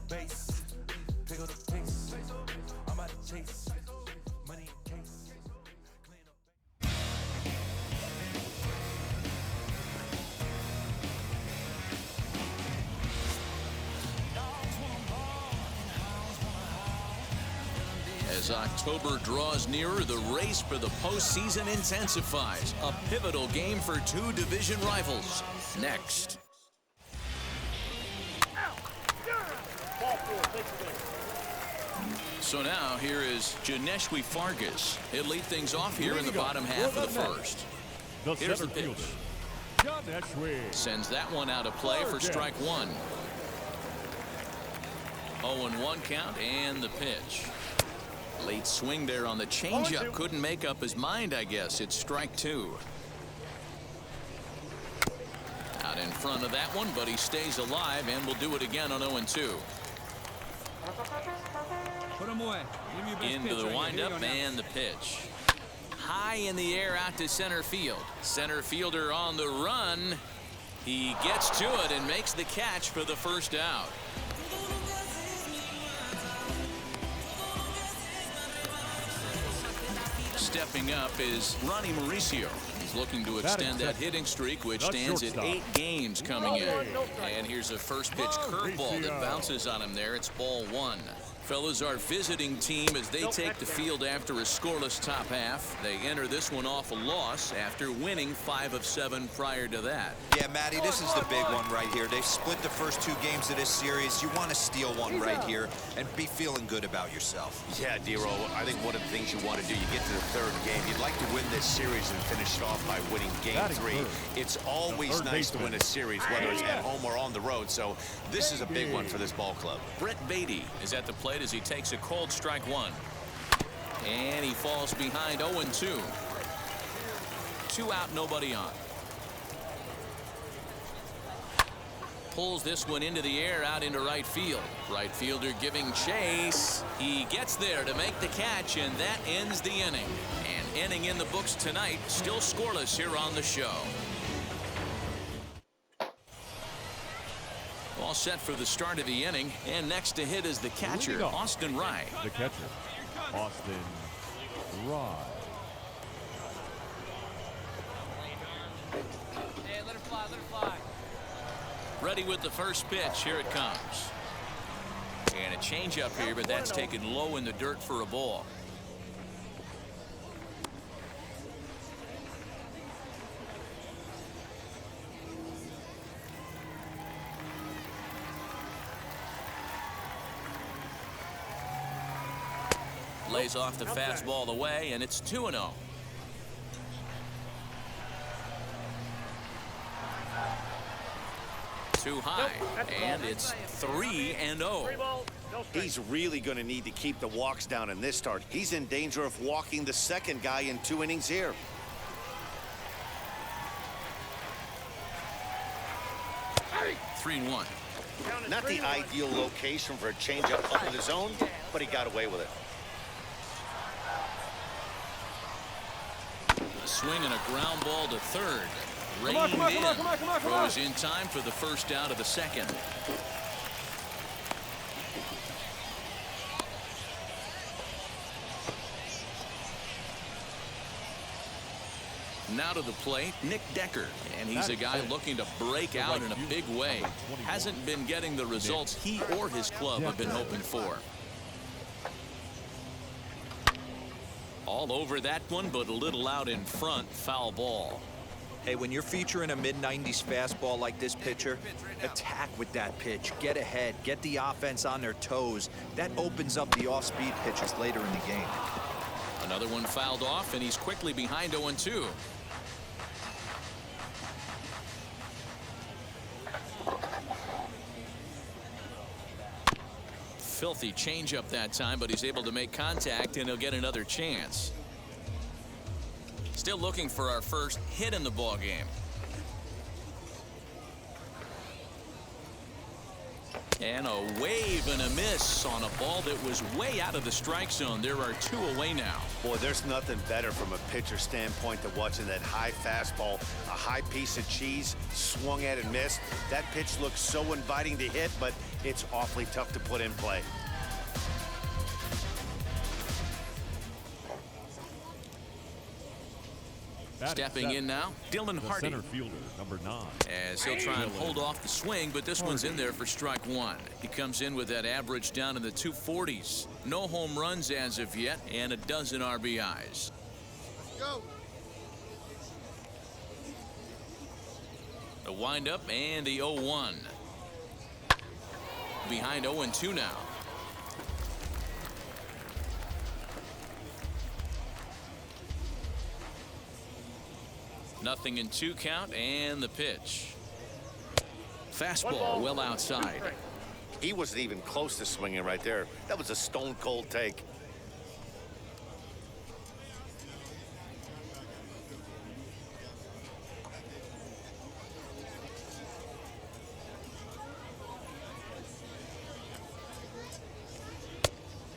bass, pick up the pace. I'm out to chase money in case. As October draws nearer, the race for the postseason intensifies. A pivotal game for two division rivals. Next. So now here is Janeshwi Fargas. He'll lead things off here in the bottom half of the first. Here's the pitch. Sends that one out of play for strike one. 0-1 count and the pitch. Late swing there on the changeup. Couldn't make up his mind, I guess. It's strike two. Out in front of that one, but he stays alive and will do it again on 0-2. Into the windup and the pitch. High in the air out to center field. Center fielder on the run. He gets to it and makes the catch for the first out. Stepping up is Ronnie Mauricio. He's looking to extend that hitting streak, which stands at 8 games coming in. And here's a first pitch curveball that bounces on him there. It's ball one. Fellas, our visiting team, as they take the field after a scoreless top half, they enter this one off a loss after winning 5 of 7 prior to that. Yeah, Matty, this is the big one right here. They've split the first 2 games of this series. You want to steal one right here and be feeling good about yourself. Yeah, Dero, I think one of the things you want to do, you get to the 3rd game, you'd like to win this series and finish it off by winning game 3. It's always nice to win a series, whether it's at home or on the road, so this is a big one for this ball club. Brett Beatty is at the plate as he takes a cold strike one. And he falls behind 0-2. 2 out, nobody on. Pulls this one into the air out into right field. Right fielder giving chase. He gets there to make the catch, and that ends the inning. An inning in the books tonight, still scoreless here on the show. All set for the start of the inning, and next to hit is the catcher, Austin Rye. The catcher, Austin Rye. Hey, let it fly, let it fly. Ready with the first pitch. Here it comes. And a changeup here, but that's taken low in the dirt for a ball. Lays off the fastball away, and it's 2-0. Too high, and it's 3-0. He's really going to need to keep the walks down in this start. He's in danger of walking the second guy in 2 innings here. Hey. 3-1. Not the ideal location for a changeup up in the zone, but he got away with it. A swing and a ground ball to third. Reined in. Throws in time for the first out of the second. Now to the plate, Nick Decker, and he's a guy looking to break out in a big way. Hasn't been getting the results he or his club have been hoping for. All over that one, but a little out in front. Foul ball. Hey, when you're featuring a mid-90s fastball like this pitcher, attack with that pitch. Get ahead. Get the offense on their toes. That opens up the off-speed pitches later in the game. Another one fouled off, and he's quickly behind 0-2. Filthy changeup that time, but he's able to make contact, and he'll get another chance. Still looking for our first hit in the ball game. And a wave and a miss on a ball that was way out of the strike zone. There are 2 away now. Boy, there's nothing better from a pitcher standpoint than watching that high fastball, a high piece of cheese, swung at and missed. That pitch looks so inviting to hit, but it's awfully tough to put in play. Stepping in now, Dylan Hardy. Center fielder, number 9. As he'll try and hold off the swing, but this one's in there for strike 1. He comes in with that average down in the 240s. No home runs as of yet, and a dozen RBIs. Go. The windup and the 0-1. Behind 0-2 now. Nothing in 2 count, and the pitch. Fastball well outside. He wasn't even close to swinging right there. That was a stone cold take.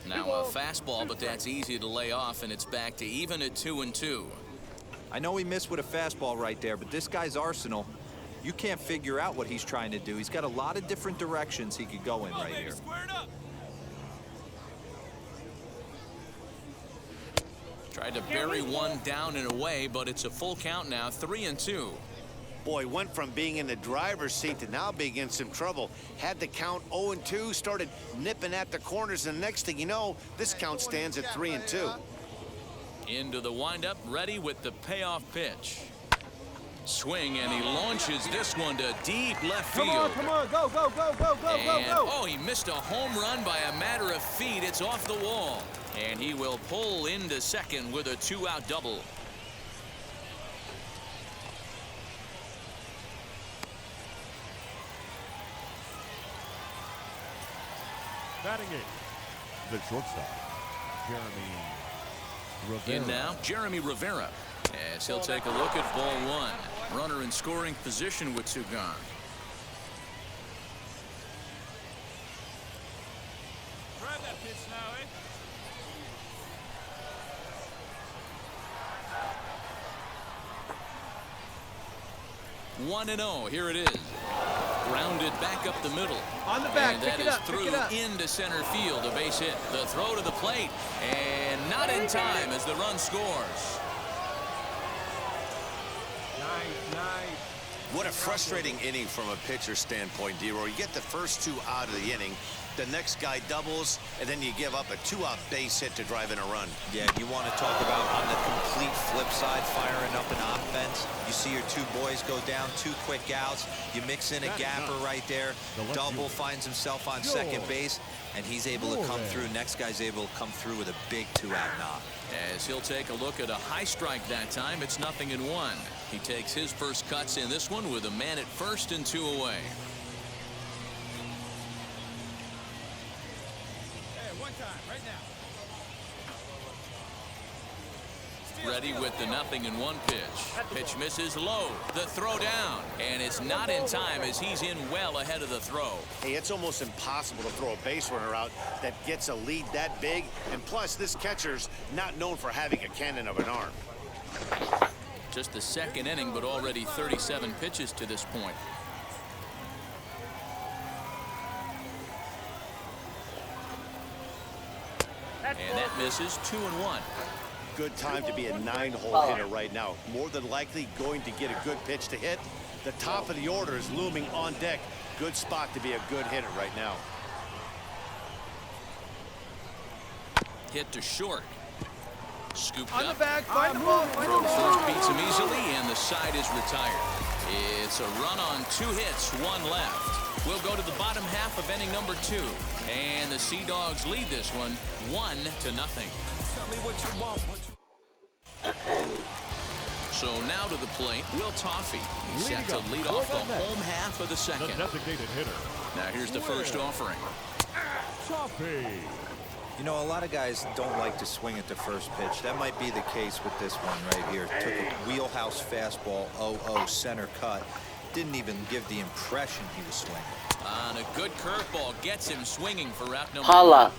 Now a fastball, but that's easy to lay off, and it's back to even at 2-2. I know he missed with a fastball right there, but this guy's arsenal, you can't figure out what he's trying to do. He's got a lot of different directions he could go in right here. Tried to bury one down and away, but it's a full count now, 3-2. Boy, went from being in the driver's seat to now being in some trouble. Had the count 0-2, started nipping at the corners, and the next thing you know, this count stands at 3-2. Into the windup, ready with the payoff pitch. Swing, and he launches this one to deep left field. Come on, go, go, go, go, go, And, go, go. oh, he missed a home run by a matter of feet. It's off the wall. And he will pull into second with a 2-out double. Batting it, the shortstop, Jeremy Rivera. In now, Jeremy Rivera. As he'll take a look at ball 1. Runner in scoring position with 2 gone. Grab that pitch now, eh? One 1-0. Here it is. Grounded back up the middle. On the back, and pick that it is up, through pick it up. into center field. A base hit. The throw to the plate. And not in time as the run scores. Nice, nice. What a frustrating inning from a pitcher standpoint, D-Roy. You get the first 2 out of the inning. The next guy doubles, and then you give up a 2-out base hit to drive in a run. Yeah, you want to talk about on the complete flip side, firing up an offense. You see your 2 boys go down, 2 quick outs. You mix in a gapper right there. Double finds himself on second base, and he's able to come through. Next guy's able to come through with a big 2-out knock. As he'll take a look at a high strike that time, it's 0-1. He takes his first cuts in this one with a man at first and 2 away. Hey, one time, right now. Ready with the 0-1 pitch. Pitch misses low. The throw down. And it's not in time as he's in well ahead of the throw. Hey, it's almost impossible to throw a base runner out that gets a lead that big. And plus, this catcher's not known for having a cannon of an arm. Just the 2nd inning, but already 37 pitches to this point. And that misses 2-1. Good time to be a 9-hole hitter right now. More than likely going to get a good pitch to hit. The top of the order is looming on deck. Good spot to be a good hitter right now. Hit to short. Scooped On the up. back, find the ball, find the Throw ball. first beats him easily, and the side is retired. It's a run on 2 hits, 1 left. We'll go to the bottom half of inning number 2. And the Sea Dogs lead this one 1-0. Tell me what you want. So now to the plate, Will Toffee. He's set to lead off the home half of the The 2nd. designated hitter, Now here's the first offering. Toffee. You know, a lot of guys don't like to swing at the first pitch. That might be the case with this one right here. Took a wheelhouse fastball, 0-0 center cut. Didn't even give the impression he was swinging. On a good curveball, gets him swinging for out number Holla. 1.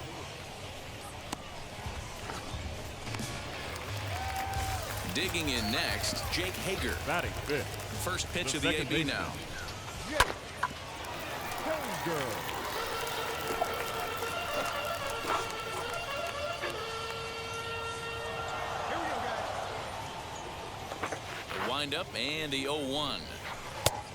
Digging in next, Jake Hager. Batting fifth. First pitch The of the second AB baseman. now. Hager. Here we go, guys. The windup and the 0-1.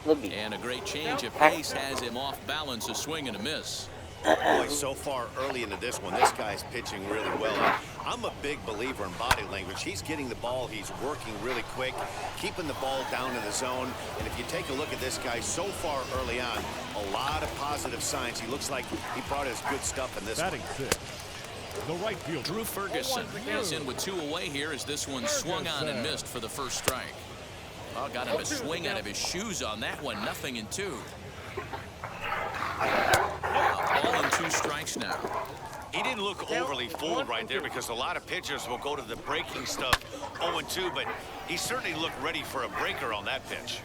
Libby. And a great change of pace has him off balance, a swing and a miss. Boy, so far early into this one, this guy's pitching really well. I'm a big believer in body language. He's getting the ball. He's working really quick, keeping the ball down in the zone. And if you take a look at this guy so far early on, a lot of positive signs. He looks like he brought his good stuff in this Batting one. sixth. The right fielder. Drew Ferguson is in with 2 away here as this one swung on and missed for the first strike. Oh, got him a swing out of his shoes on that one. 0-2. Ball and 2 strikes now. He didn't look overly fooled right there because a lot of pitchers will go to the breaking stuff 0-2, but he certainly looked ready for a breaker on that pitch.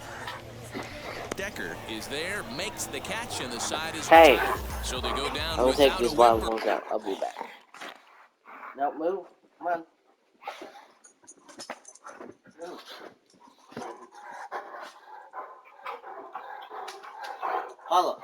Decker is there, makes the catch, and the side is Hey. retired. So they go down I will take without this a wild whimper. ones out. I'll be back. Don't move. Come on. Move. Holla.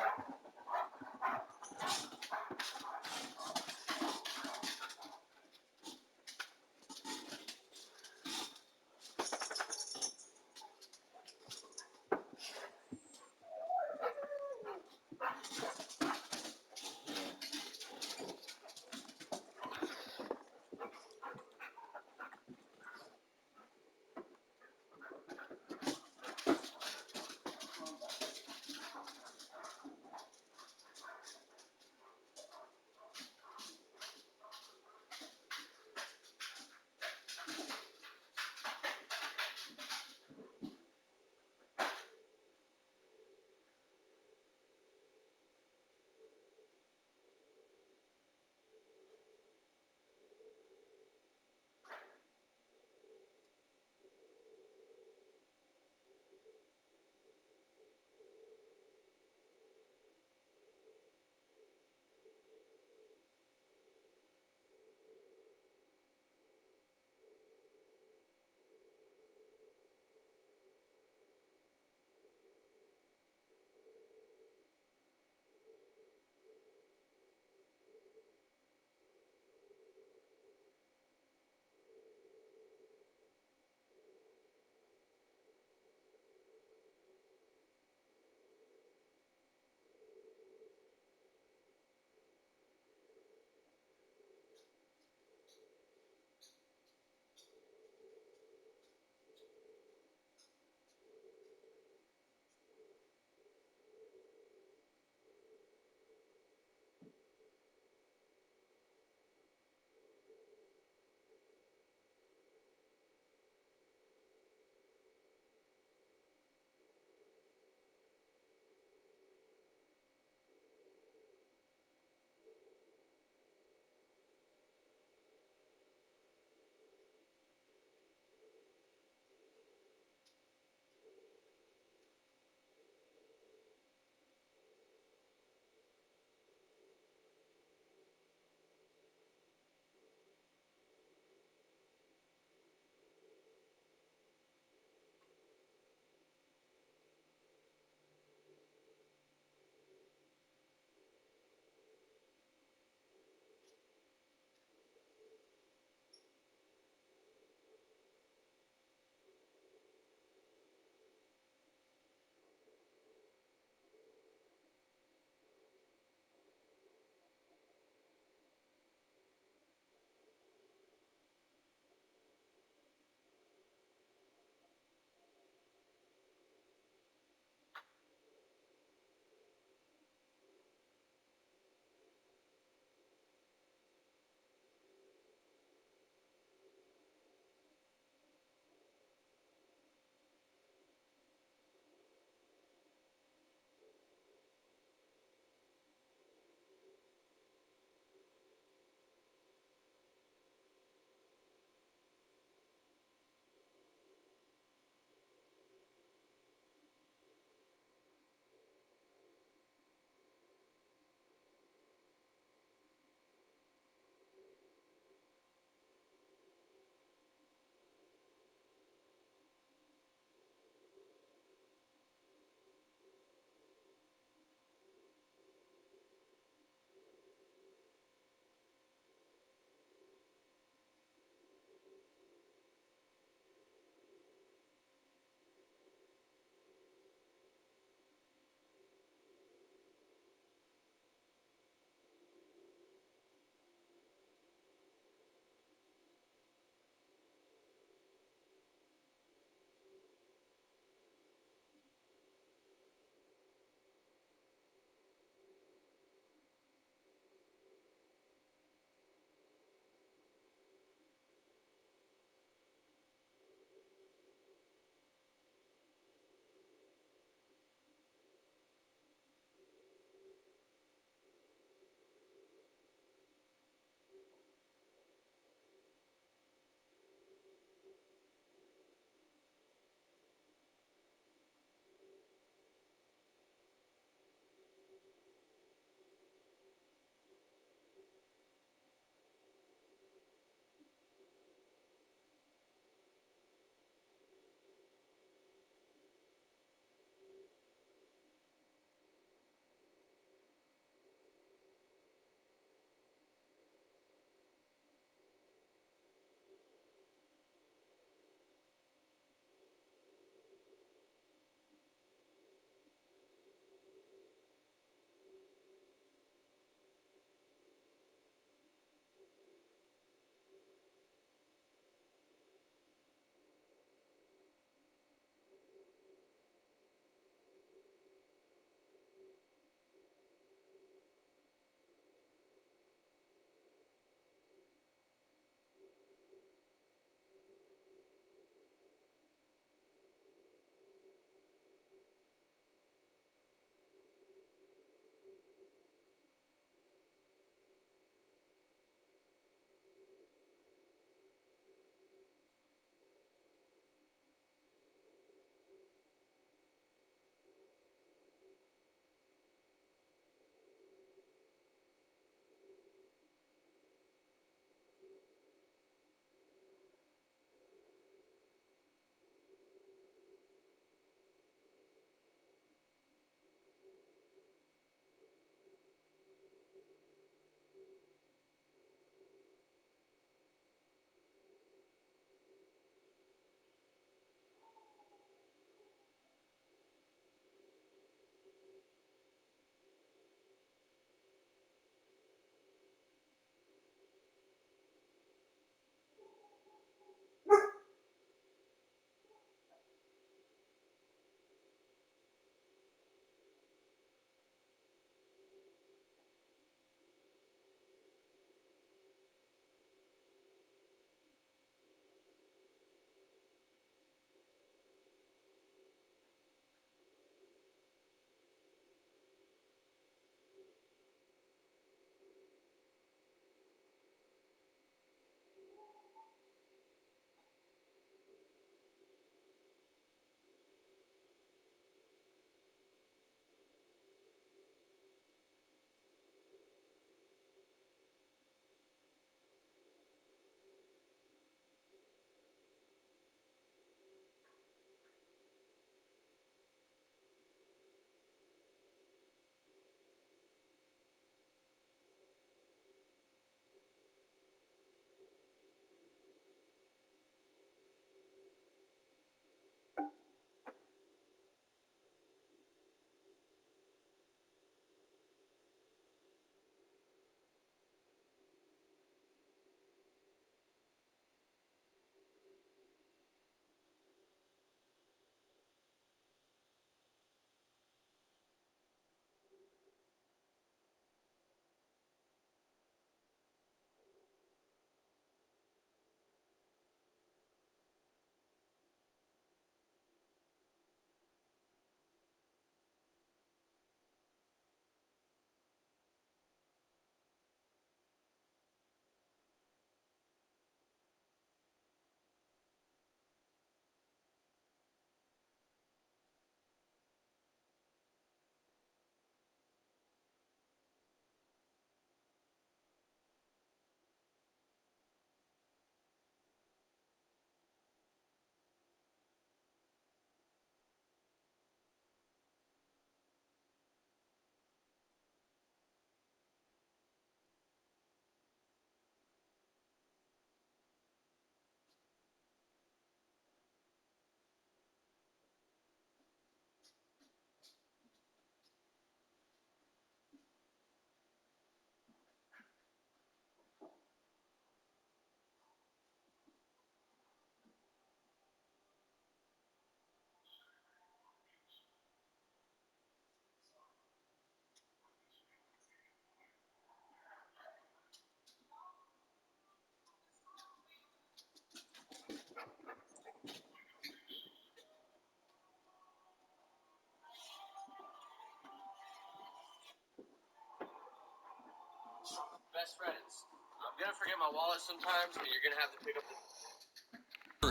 best friends. I'm gonna forget my wallet sometimes, and you're gonna have to pick up the.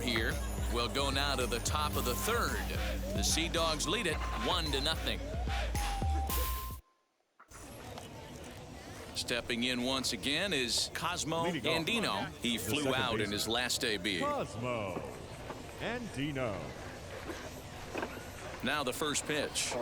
Here, we'll go now to the top of the third. The Sea Dogs lead it 1-0. Stepping in once again is Cosmo Andino. He flew out in his last AB. Cosmo Andino. Now the first pitch.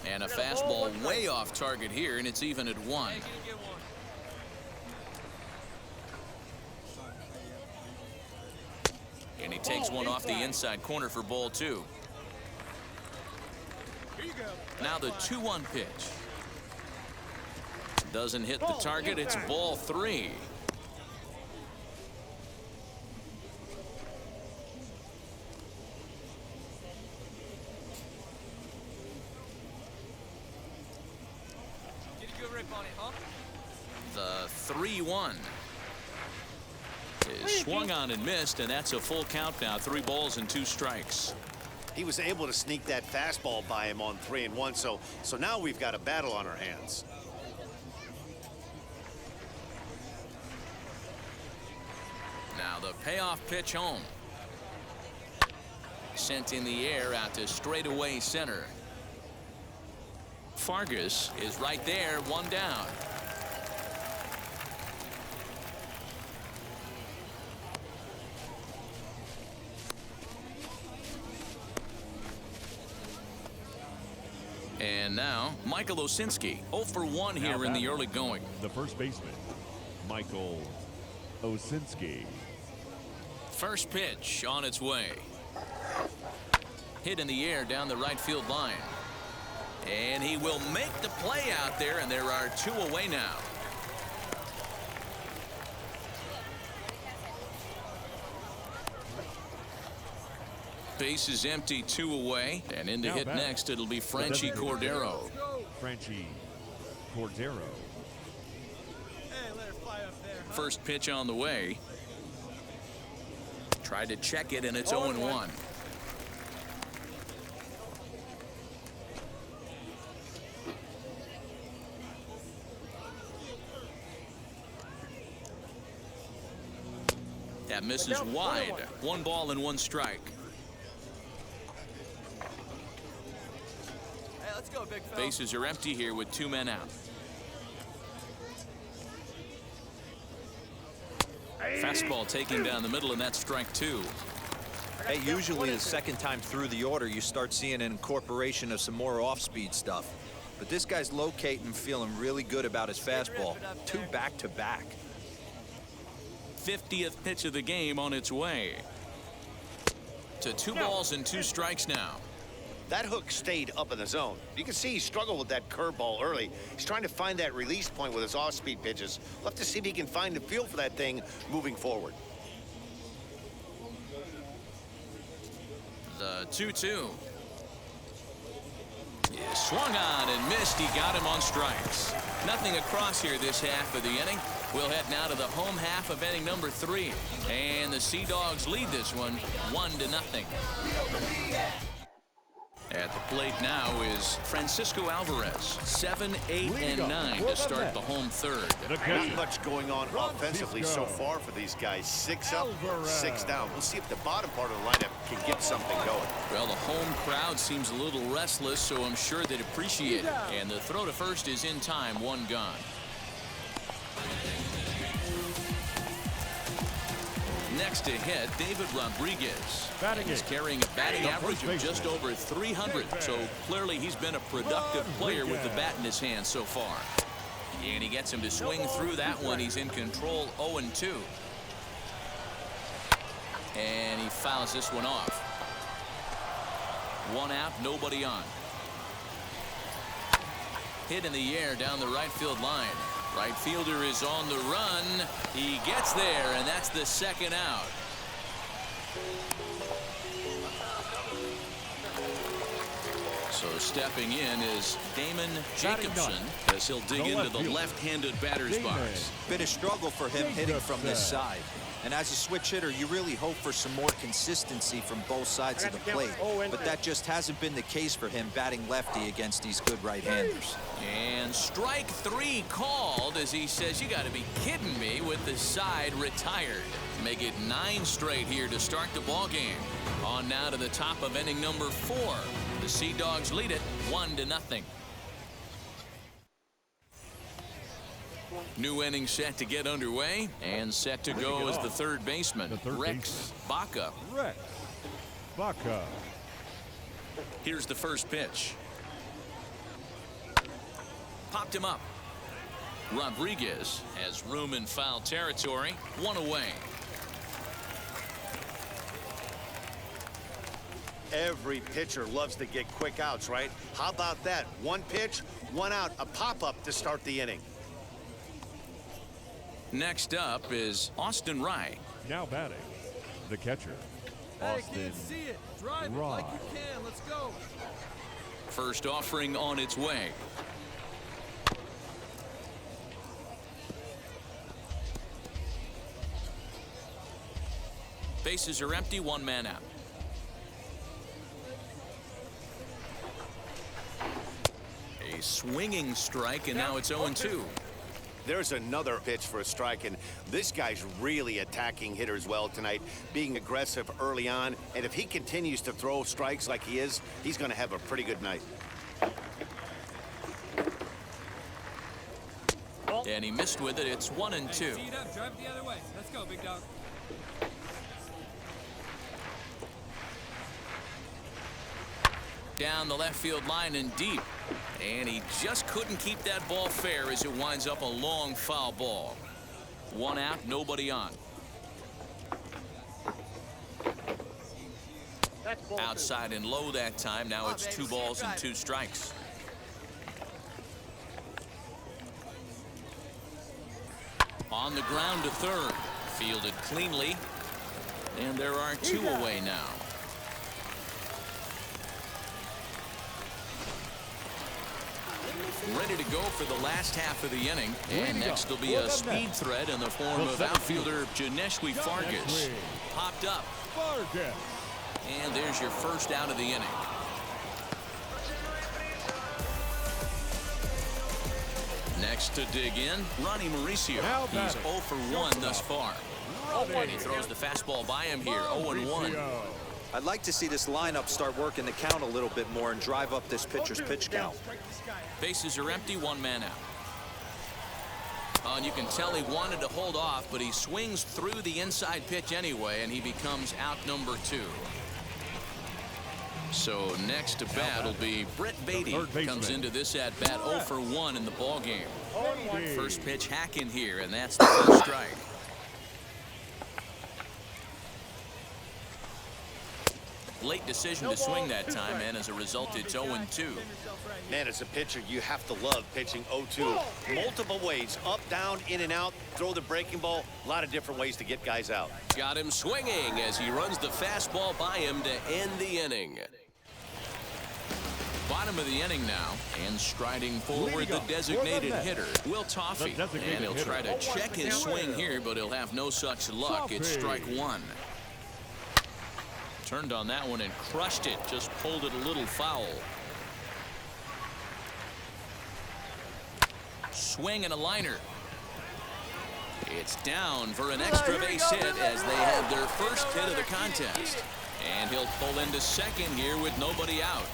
And a fastball way off target here, and it's even at 1. And he takes one off the inside corner for ball 2. Now the 2-1 pitch. Doesn't hit the target. It's ball 3. The 3-1 is swung on and missed, and that's a full count now. 3 balls and 2 strikes. He was able to sneak that fastball by him on 3-1, so now we've got a battle on our hands. Now the payoff pitch home. Sent in the air out to straightaway center. Fargas is right there, 1 down. And now Michael Osinski, 0 for 1 here in the early going. The first baseman, Michael Osinski. First pitch on its way. Hit in the air down the right field line. And he will make the play out there, and there are 2 away now. Base is empty, 2 away, and in to hit next it'll be Franchy Cordero. Franchy Cordero. First pitch on the way. Tried to check it, and it's 0-1. That misses wide. 1 ball and 1 strike. Hey, let's go, big fella. Bases are empty here with 2 men out. Fastball taking down the middle, and that's strike 2. Hey, usually the second time through the order, you start seeing an incorporation of some more off-speed stuff. But this guy's locating, feeling really good about his fastball. 2 back-to-back. 50th pitch of the game on its way. To 2 balls and 2 strikes now. That hook stayed up in the zone. You can see he struggled with that curveball early. He's trying to find that release point with his off-speed pitches. We'll have to see if he can find the feel for that thing moving forward. The 2-2. Yeah, swung on and missed. He got him on strikes. Nothing across here this half of the inning. We'll head now to the home half of inning number 3. And the Sea Dogs lead this one 1-0. At the plate now is Francisco Alvarez. 7, 8, and 9 to start the home third. Not much going on offensively so far for these guys. 6 up, 6 down. We'll see if the bottom part of the lineup can get something going. Well, the home crowd seems a little restless, so I'm sure they'd appreciate it. And the throw to first is in time, 1 gone. Next to hit, David Rodriguez. He's carrying a batting average of just over 300, so clearly he's been a productive player with the bat in his hand so far. And he gets him to swing through that one. He's in control, 0-2. And he fouls this one off. 1 out, nobody on. Hit in the air down the right field line. Right fielder is on the run. He gets there, and that's the 2nd out. So So stepping in is Damon Jacobson as he'll dig into the left-handed batter's box. Been a struggle for him hitting from this side. And as a switch hitter, you really hope for some more consistency from both sides of the plate. But that just hasn't been the case for him batting lefty against these good right-handers. And strike 3 called as he says, you got to be kidding me, with the side retired. Make it 9 straight here to start the ball game. On now to the top of inning number 4. The Sea Dogs lead it 1-0. New inning set to get underway, and set to go as the third baseman, Rex Baca. Rex Baca. Here's the first pitch. Popped him up. Rodriguez has room in foul territory. 1 away. Every pitcher loves to get quick outs, right? How about that? 1 pitch, 1 out, a pop-up to start the inning. Next up is Austin Rye. Now batting, the catcher, I Austin can't see it. Drive it like you can. Let's go. First offering on its way. Bases are empty, 1 man out. A swinging strike, and now it's 0-2. There's another pitch for a strike, and this guy's really attacking hitters well tonight, being aggressive early on, and if he continues to throw strikes like he is, he's going to have a pretty good night. And he missed with it. It's 1-2. Tee it up. Drive it the other way. Let's go, big dog. Down the left field line and deep. And he just couldn't keep that ball fair as it winds up a long foul ball. 1 out, nobody on. Outside and low that time. Now it's 2 balls and 2 strikes. On the ground to third. Fielded cleanly. And there are 2 away now. Ready to go for the last half of the inning. And next will be a speed threat in the form of outfielder Janeski Fargas. Popped up. And there's your first out of the inning. Next to dig in, Ronnie Mauricio. He's 0 for 1 thus far. And he throws the fastball by him here, 0-1. I'd like to see this lineup start working the count a little bit more and drive up this pitcher's pitch count. Bases are empty, 1 man out. And you can tell he wanted to hold off, but he swings through the inside pitch anyway, and he becomes out number 2. So next to bat will be Brett Beatty. Comes into this at bat 0 for 1 in the ball game. First pitch hack in here, and that's the first strike. Late decision to swing that time, and as a result, it's 0-2. Man, as a pitcher, you have to love pitching 0-2. Multiple ways, up, down, in and out, throw the breaking ball. A lot of different ways to get guys out. Got him swinging as he runs the fastball by him to end the inning. Bottom of the inning now, and striding forward the designated hitter, Will Toffey. And he'll try to check his swing here, but he'll have no such luck. It's strike 1. Turned on that one and crushed it. Just pulled it a little foul. Swing and a liner. It's down for an extra base hit as they have their first hit of the contest. And he'll pull into second here with nobody out.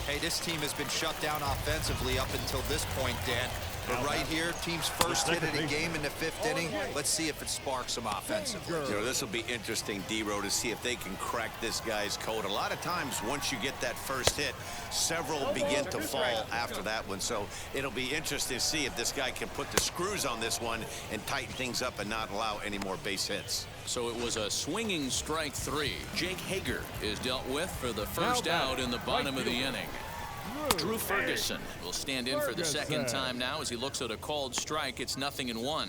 Hey, this team has been shut down offensively up until this point, Dan. But right here, team's first hit of the game in the 5th inning. Let's see if it sparks some offensively. You know, this will be interesting, D-Row, to see if they can crack this guy's code. A lot of times, once you get that first hit, several begin to fall after that one. So it'll be interesting to see if this guy can put the screws on this one and tighten things up and not allow any more base hits. So it was a swinging strike 3. Jake Hager is dealt with for the first out in the bottom of the inning. Drew Ferguson will stand in for the second time now as he looks at a called strike. It's 0-1.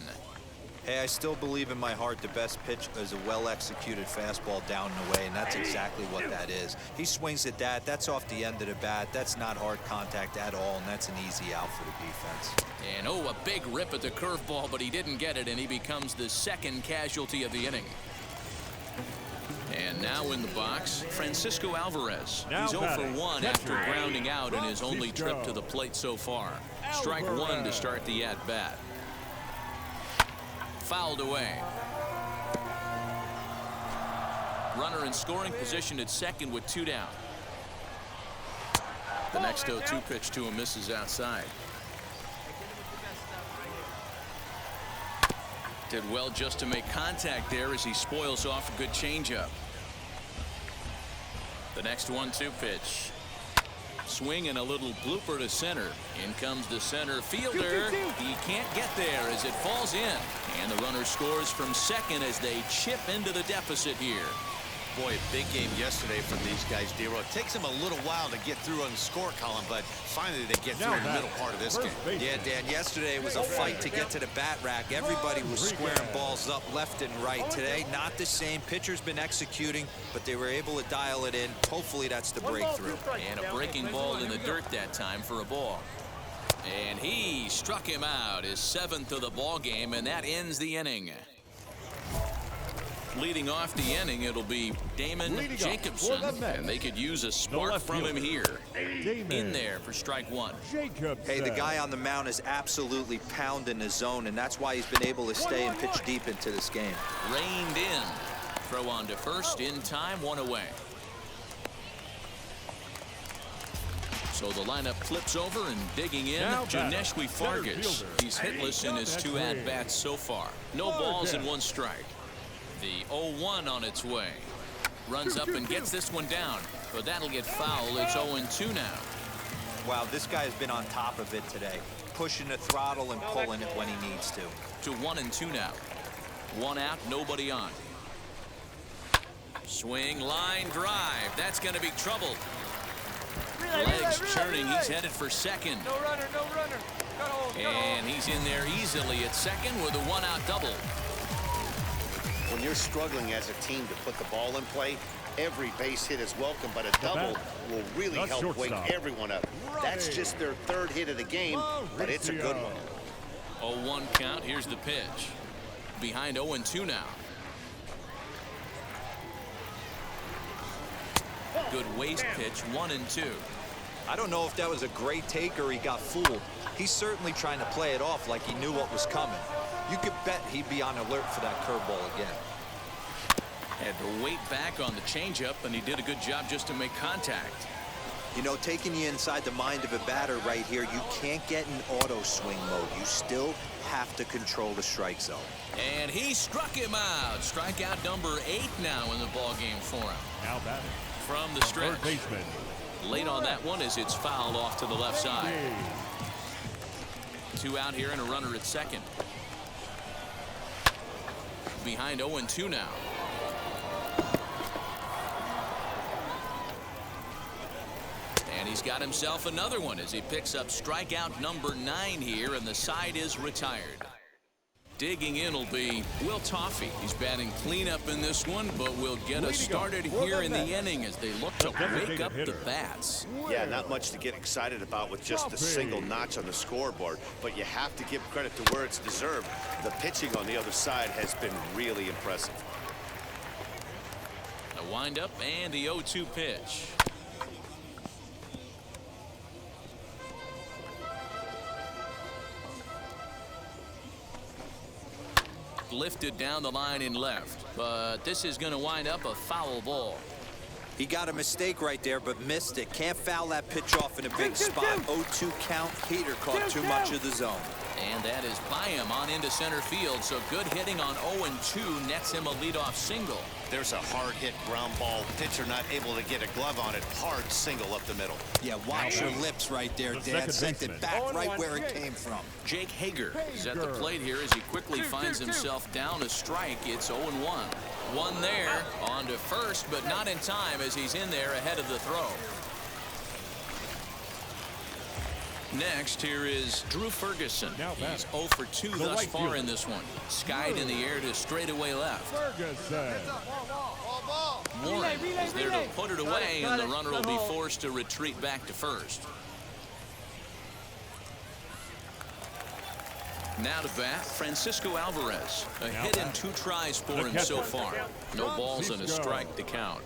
Hey, I still believe in my heart the best pitch is a well-executed fastball down and away, and that's exactly what that is. He swings at that. That's off the end of the bat. That's not hard contact at all, and that's an easy out for the defense. And oh, a big rip at the curveball, but he didn't get it, and he becomes the second casualty of the inning. And now in the box, Francisco Alvarez. He's 0 for 1 after grounding out in his only trip to the plate so far. Strike one to start the at-bat. Fouled away. Runner in scoring position at second with 2 down. The next 0-2 pitch to him misses outside. Did well just to make contact there as he spoils off a good changeup. The next 1-2 pitch. Swing and a little blooper to center. In comes the center fielder. He can't get there as it falls in. And the runner scores from second as they chip into the deficit here. Boy, a big game yesterday from these guys, D-Row. It takes them a little while to get through on the score column, but finally they get through in the middle part of this game. Yeah, Dan, yesterday it was a fight to get to the bat rack. Everybody was squaring balls up left and right. Today, not the same. Pitcher's been executing, but they were able to dial it in. Hopefully that's the breakthrough. And a breaking ball in the dirt that time for a ball. And he struck him out, his 7th of the ball game, and that ends the inning. Leading off the inning, it'll be Damon Jacobson, and they could use a spark from him here. In there for strike one. Hey, the guy on the mound is absolutely pounding the zone, and that's why he's been able to stay and pitch deep into this game. Reined in. Throw on to first in time, 1 away. So the lineup flips over and digging in. Janeski Fargas. He's hitless in his 2 at-bats so far. No balls and 1 strike. The 0-1 on its way. Runs up and gets this one down, but that'll get foul. It's 0-2 now. Wow, this guy has been on top of it today, pushing the throttle and pulling it when he needs to. To 1-2 now. 1 out, nobody on. Swing, line drive. That's going to be trouble. Legs churning. He's headed for second. No runner, no runner. And he's in there easily at second with a 1-out double. When you're struggling as a team to put the ball in play, every base hit is welcome, but a double will really help wake everyone up. That's just their 3rd hit of the game, but it's a good one. 0-1 count. Here's the pitch. Behind 0-2 now. Good waist pitch, 1-2. I don't know if that was a great take or he got fooled. He's certainly trying to play it off like he knew what was coming. You could bet he'd be on alert for that curveball again. Had to wait back on the changeup, and he did a good job just to make contact. You know, taking you inside the mind of a batter right here, you can't get in auto swing mode. You still have to control the strike zone. And he struck him out. Strikeout number 8 now in the ball game for him. Now batting from the stretch. Late on that one as it's fouled off to the left side. 2 out here and a runner at second. Behind 0-2 now. And he's got himself another one as he picks up strikeout number 9 here, and the side is retired. Digging in will be Will Toffee. He's batting cleanup in this one, but will get us started here in the inning as they look to wake up the bats. Yeah, not much to get excited about with just a single notch on the scoreboard, but you have to give credit to where it's deserved. The pitching on the other side has been really impressive. A windup and the 0-2 pitch. Lifted down the line in left, but this is going to wind up a foul ball. He got a mistake right there, but missed it. Can't foul that pitch off in a big spot. 0-2 count. Heater caught too much of the zone. And that is by him on into center field. So good hitting on 0-2 nets him a leadoff single. There's a hard hit ground ball. Pitcher not able to get a glove on it. Hard single up the middle. Yeah, watch your lips right there, Dad. Sent it back right where it came from. Jake Hager is at the plate here as he quickly finds himself down a strike. It's 0-1. One there on to first, but not in time as he's in there ahead of the throw. Next, here is Drew Ferguson. He's 0 for 2 the thus right far fielder. in this one. Skied in the air to straightaway left. Ferguson. Warren is there to put it away, and the runner will be forced to retreat back to first. Now to bat, Francisco Alvarez. A hit and 2 tries for him so far. No balls and a strike to count.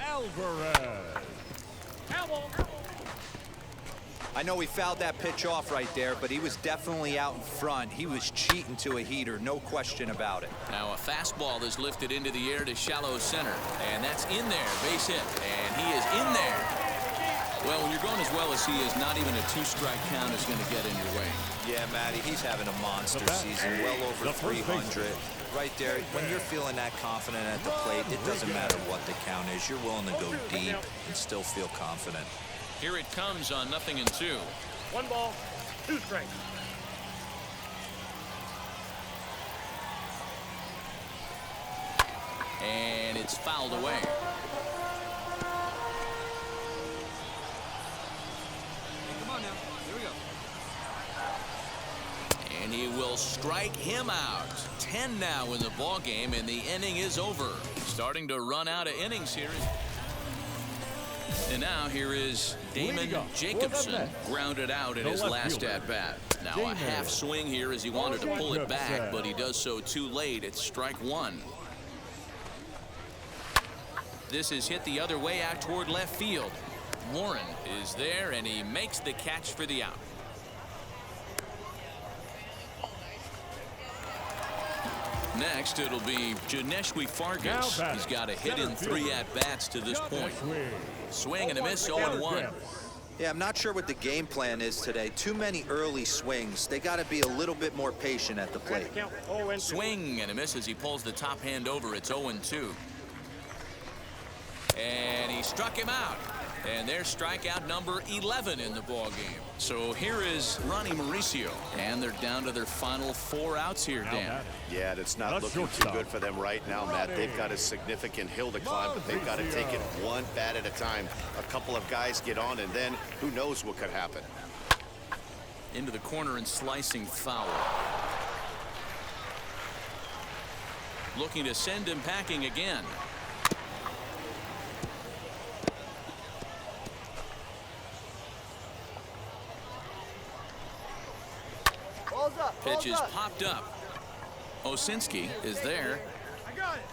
Alvarez. I know he fouled that pitch off right there, but he was definitely out in front. He was cheating to a heater, no question about it. Now a fastball is lifted into the air to shallow center, and that's in there, base hit, and he is in there. Well, when you're going as well as he is, not even a 2-strike count is going to get in your way. Yeah, Matty, he's having a monster season, well over 300. Right there, when you're feeling that confident at the plate, it doesn't matter what the count is. You're willing to go deep and still feel confident. Here it comes on 0-2. 1 ball, 2 strikes. And it's fouled away. Come on now. Here we go. And he will strike him out. 10 now in the ball game, and the inning is over. Starting to run out of innings here. And now here is Damon Jacobson, grounded out in his last at-bat. Now a half swing here as he wanted to pull it back, but he does so too late. It's strike 1. This is hit the other way out toward left field. Warren is there, and he makes the catch for the out. Next, it'll be Janeshwi Fargas. He's got a hit in 3 at-bats to this point. Swing and a miss, 0-1. Yeah, I'm not sure what the game plan is today. Too many early swings. They got to be a little bit more patient at the plate. Swing and a miss as he pulls the top hand over. It's 0-2. And he struck him out. And there's strikeout number 11 in the ball game. So here is Ronnie Mauricio, and they're down to their final 4 outs here, Dan. Yeah, it's not looking too good for them right now, Matt. They've got a significant hill to climb, but they've got to take it one bat at a time. A couple of guys get on, and then who knows what could happen. Into the corner and slicing foul. Looking to send him packing again. Pitch is popped up. Osinski is there. I got it.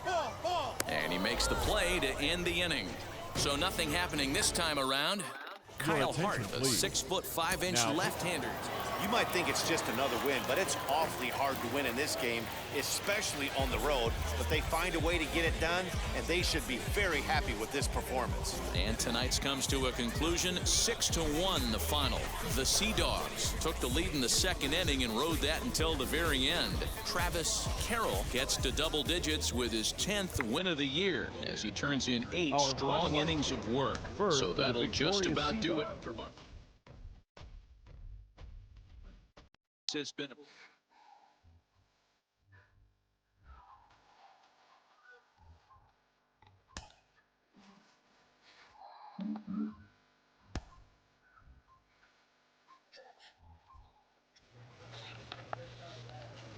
Ball. And he makes the play to end the inning. So nothing happening this time around. Kyle Hart, a 6'5" left-hander. You might think it's just another win, but it's awfully hard to win in this game, especially on the road. But they find a way to get it done, and they should be very happy with this performance. And tonight's comes to a conclusion, 6-1 the final. The Sea Dogs took the lead in the 2nd inning and rode that until the very end. Travis Carroll gets to double digits with his 10th win of the year as he turns in 8 strong innings of work. So that'll just about do it for Mark. It's been a